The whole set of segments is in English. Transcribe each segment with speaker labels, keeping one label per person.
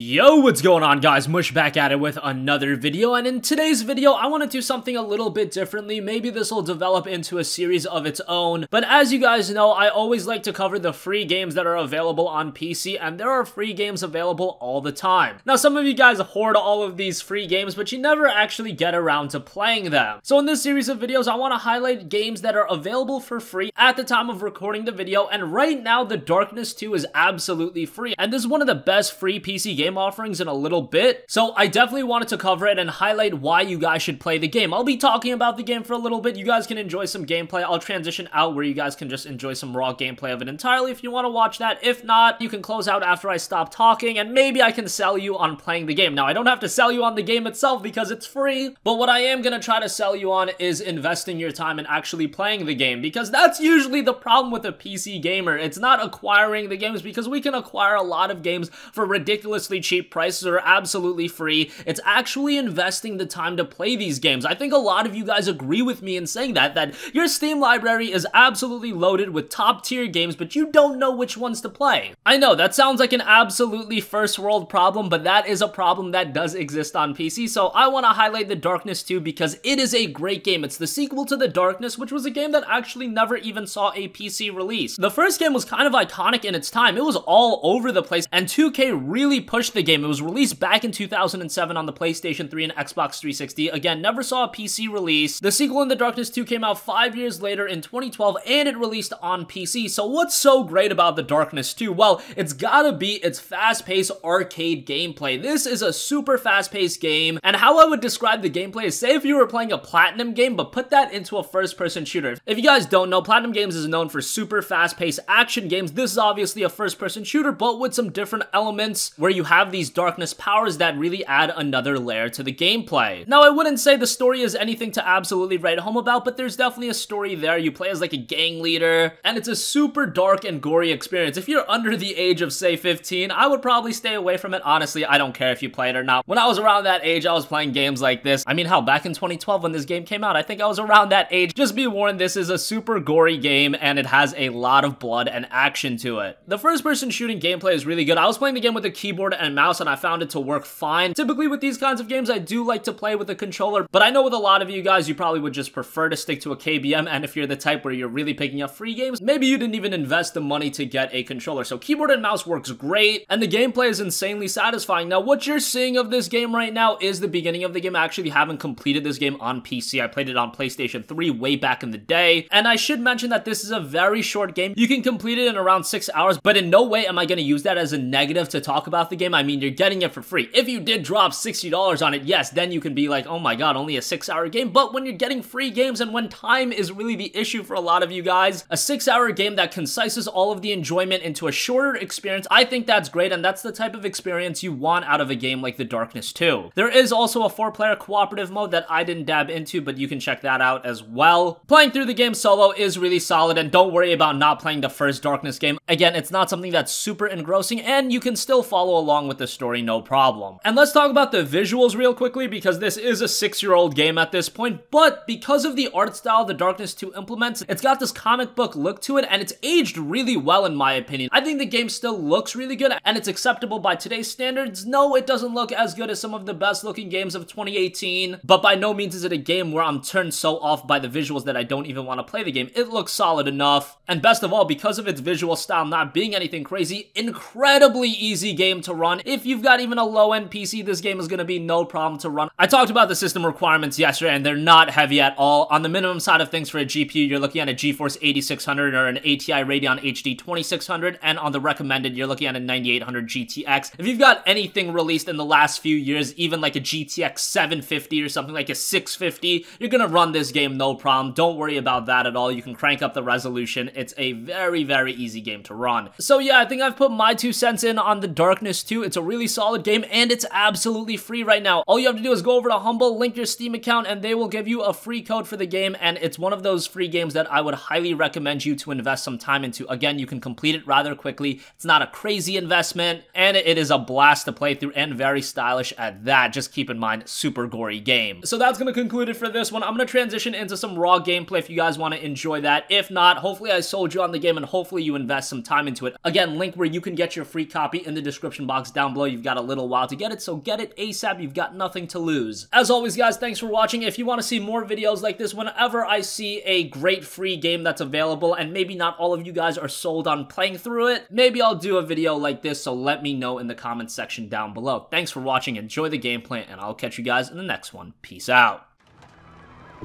Speaker 1: Yo, what's going on guys? Mush back at it with another video, and in today's video I want to do something a little bit differently. Maybe this will develop into a series of its own, but as you guys know, I always like to cover the free games that are available on PC, and there are free games available all the time. Now some of you guys hoard all of these free games, but you never actually get around to playing them. So in this series of videos, I want to highlight games that are available for free at the time of recording the video, and right now The Darkness 2 is absolutely free, and this is one of the best free PC game offerings in a little bit, so I definitely wanted to cover it and highlight why you guys should play the game. I'll be talking about the game for a little bit. You guys can enjoy some gameplay. I'll transition out where you guys can just enjoy some raw gameplay of it entirely if you want to watch that. If not, you can close out after I stop talking, and maybe I can sell you on playing the game. Now, I don't have to sell you on the game itself because it's free, but what I am going to try to sell you on is investing your time in actually playing the game, because that's usually the problem with a PC gamer. It's not acquiring the games, because we can acquire a lot of games for ridiculously cheap prices or absolutely free. It's actually investing the time to play these games. I think a lot of you guys agree with me in saying that your Steam library is absolutely loaded with top tier games, but you don't know which ones to play. I know that sounds like an absolutely first world problem, but that is a problem that does exist on PC, so I want to highlight The Darkness 2 because it is a great game. It's the sequel to The Darkness, which was a game that actually never even saw a PC release. The first game was kind of iconic in its time. It was all over the place, and 2K really pushed the game. It was released back in 2007 on the PlayStation 3 and Xbox 360. Again, never saw a PC release. The sequel in The Darkness 2 came out 5 years later in 2012, and it released on PC. So what's so great about The Darkness 2? Well, it's gotta be its fast-paced arcade gameplay. This is a super fast-paced game, and how I would describe the gameplay is, say if you were playing a Platinum game, but put that into a first-person shooter. If you guys don't know, Platinum Games is known for super fast-paced action games. This is obviously a first-person shooter, but with some different elements where you have these darkness powers that really add another layer to the gameplay. Now, I wouldn't say the story is anything to absolutely write home about, but there's definitely a story there. You play as like a gang leader, and it's a super dark and gory experience. If you're under the age of, say, 15, I would probably stay away from it. Honestly, I don't care if you play it or not. When I was around that age, I was playing games like this. I mean, hell, back in 2012 when this game came out, I think I was around that age. Just be warned, this is a super gory game, and it has a lot of blood and action to it. The first-person shooting gameplay is really good. I was playing the game with a keyboard and mouse, and I found it to work fine. Typically with these kinds of games, I do like to play with a controller, but I know with a lot of you guys, you probably would just prefer to stick to a KBM, and if you're the type where you're really picking up free games, maybe you didn't even invest the money to get a controller. So keyboard and mouse works great, and the gameplay is insanely satisfying. Now, what you're seeing of this game right now is the beginning of the game. I actually haven't completed this game on PC. I played it on PlayStation 3 way back in the day, and I should mention that this is a very short game. You can complete it in around 6 hours, but in no way am I going to use that as a negative to talk about the game. I mean, you're getting it for free. If you did drop $60 on it, yes, then you can be like, oh my god, only a 6-hour game. But when you're getting free games and when time is really the issue for a lot of you guys, a 6-hour game that concises all of the enjoyment into a shorter experience, I think that's great, and that's the type of experience you want out of a game like The Darkness 2. There is also a 4-player cooperative mode that I didn't dab into, but you can check that out as well. Playing through the game solo is really solid, and don't worry about not playing the first Darkness game. Again, it's not something that's super engrossing, and you can still follow along with the story no problem. And let's talk about the visuals real quickly, because this is a 6-year-old game at this point, but because of the art style The Darkness 2 implements, it's got this comic book look to it, and it's aged really well in my opinion. I think the game still looks really good, and it's acceptable by today's standards. No, it doesn't look as good as some of the best looking games of 2018, but by no means is it a game where I'm turned so off by the visuals that I don't even want to play the game. It looks solid enough, and best of all, because of its visual style not being anything crazy, incredibly easy game to run. If you've got even a low-end PC, this game is going to be no problem to run. I talked about the system requirements yesterday, and they're not heavy at all. On the minimum side of things for a GPU, you're looking at a GeForce 8600 or an ATI Radeon HD 2600, and on the recommended, you're looking at a 9800 GTX. If you've got anything released in the last few years, even like a GTX 750 or something like a 650, you're gonna run this game no problem. Don't worry about that at all. You can crank up the resolution. It's a very, very easy game to run. So yeah, I think I've put my 2 cents in on The Darkness 2. It's a really solid game, and it's absolutely free right now. All you have to do is go over to Humble, link your Steam account, and they will give you a free code for the game, and it's one of those free games that I would highly recommend you to invest some time into. Again, you can complete it rather quickly. It's not a crazy investment, and it is a blast to play through, and very stylish at that. Just keep in mind, super gory game. So that's gonna conclude it for this one. I'm gonna transition into some raw gameplay if you guys want to enjoy that. If not, hopefully I sold you on the game, and hopefully you invest some time into it. Again, link where you can get your free copy in the description box box down below. You've got a little while to get it, so get it ASAP. You've got nothing to lose. As always, guys, thanks for watching. If you want to see more videos like this, whenever I see a great free game that's available, and maybe not all of you guys are sold on playing through it, maybe I'll do a video like this, so let me know in the comments section down below. Thanks for watching, enjoy the gameplay, and I'll catch you guys in the next one. Peace out.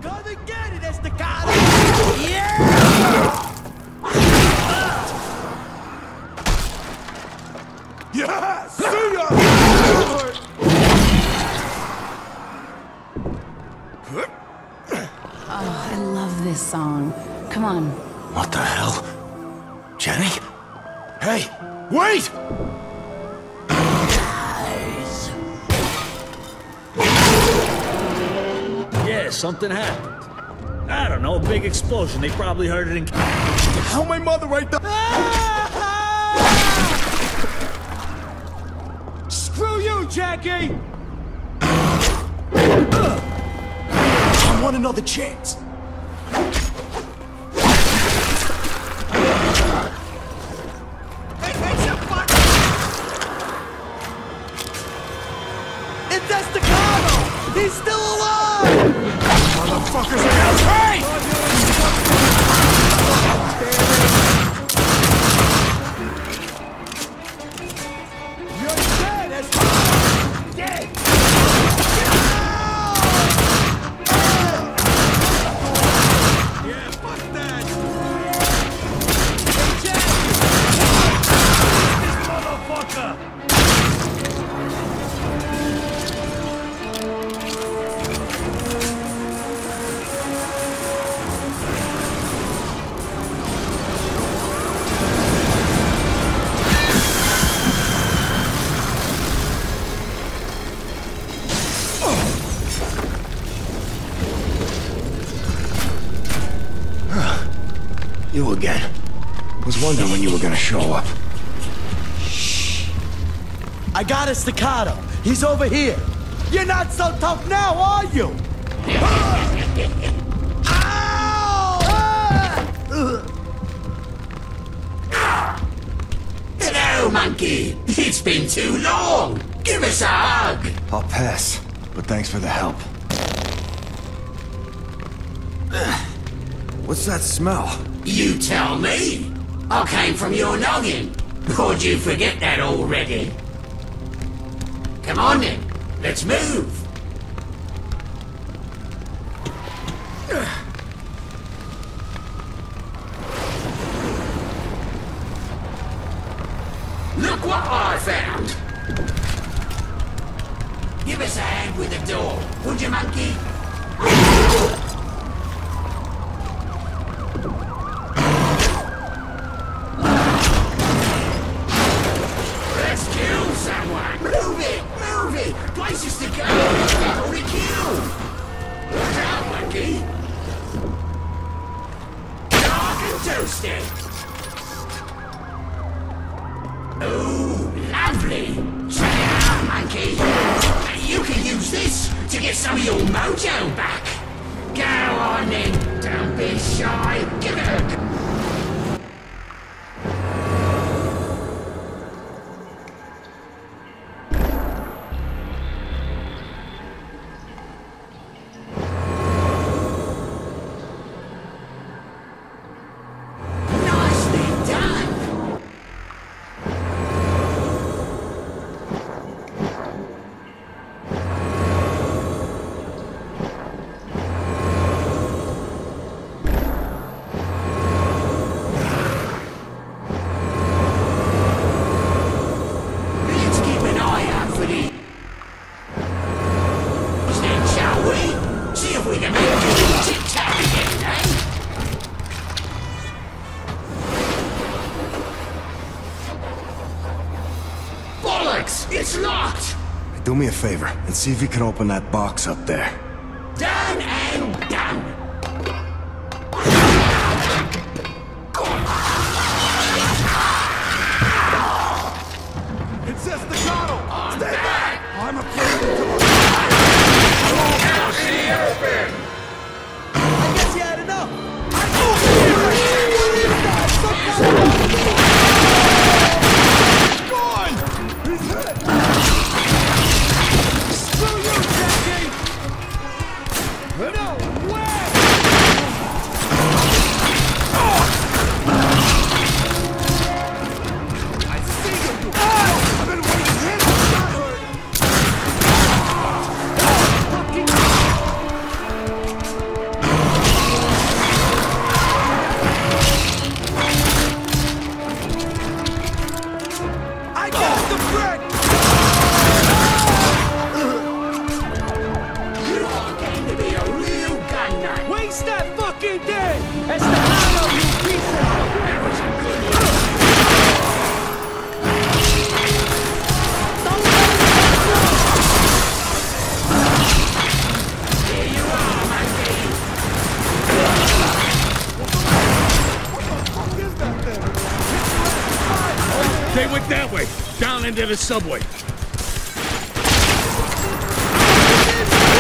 Speaker 2: Come and get it, Estacado! Yeah! Yeah! See ya!
Speaker 3: Oh, I love this song. Come on.
Speaker 2: What the hell? Jenny? Hey, wait!
Speaker 4: Yeah, something happened. I don't know, a big explosion. They probably heard it in...
Speaker 2: How my mother right there? Screw you, Jackie! I want another chance. It's Estacado! He's still alive! Motherfuckers are out! Hey! You're dead, Estacado! Dead! Yeah, fuck that! Hey, Jack! This motherfucker!
Speaker 5: You again. Was wondering when you were gonna show up.
Speaker 2: Shh. I got a Staccato. He's over here. You're not so tough now, are you?
Speaker 6: Hello, monkey. It's been too long. Give us a hug.
Speaker 5: I'll pass, but thanks for the help. What's that smell?
Speaker 6: You tell me. I came from your noggin. Or did you forget that already? Come on then. Let's move. Look what I found. Give us a hand with the door, would you, monkey? Places to go! People to kill! Look out, monkey! Dark and toasty! Oh, lovely! Check it out, monkey! You can use this to get some of your mojo back! Go on then! Don't be shy! Give it a... It's locked!
Speaker 5: Do me a favor and see if you can open that box up there.
Speaker 6: Done and done!
Speaker 2: It's Estacado!
Speaker 6: Stay back!
Speaker 2: I'm afraid to...
Speaker 6: Out in the open!
Speaker 2: I guess you had enough! What is that? He's hit!
Speaker 4: down into the subway. Where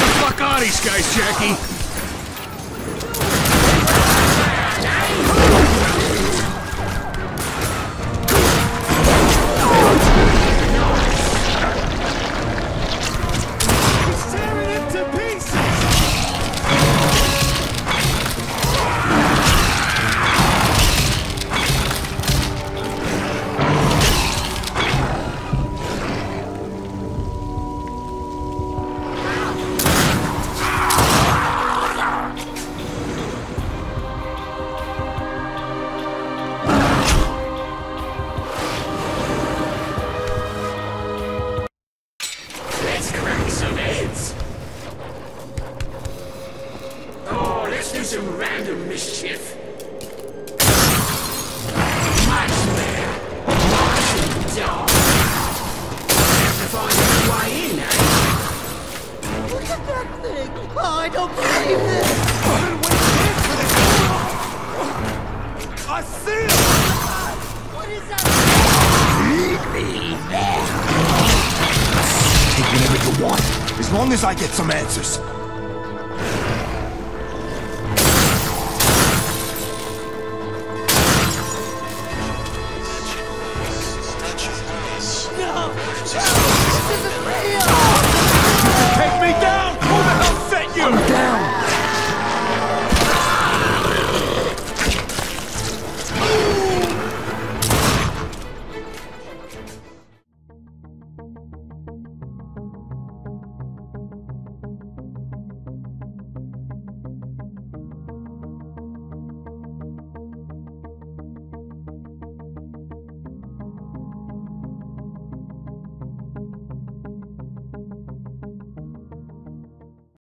Speaker 4: the fuck are these guys, Jackie?
Speaker 6: Some random mischief. Nightmare. Martian dog. Have to find a way in, eh?
Speaker 2: Look at that thing! Oh, I don't believe this! I see it! What is that?
Speaker 5: Leave me there. Take whatever you want, as long as I get some answers.